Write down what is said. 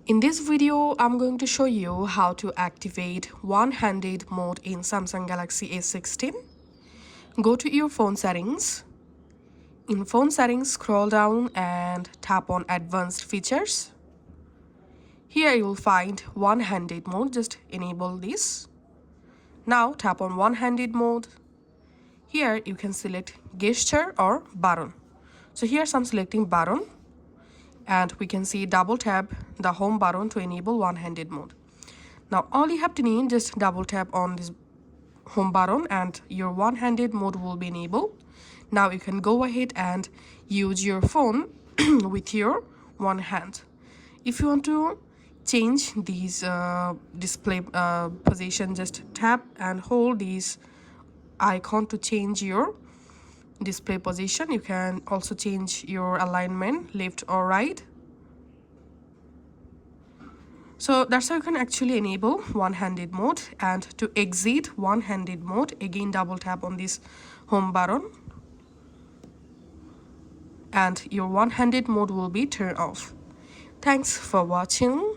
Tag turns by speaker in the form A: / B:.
A: In this video, I'm going to show you how to activate one-handed mode in Samsung Galaxy A16. Go to your phone settings. In phone settings, scroll down and tap on advanced features. Here you will find one-handed mode. Just enable this. Now tap on one-handed mode. Here you can select gesture or button. So here I'm selecting button. And we can see double tap the home button to enable one-handed mode. Now all you have to need, just double tap on this home button and your one-handed mode will be enabled. Now you can go ahead and use your phone with your one hand. If you want to change these display position, just tap and hold this icon to change your display position. You can also change your alignment left or right. So that's how you can actually enable one-handed mode. And to exit one-handed mode, again double tap on this home button and your one-handed mode will be turned off. Thanks for watching.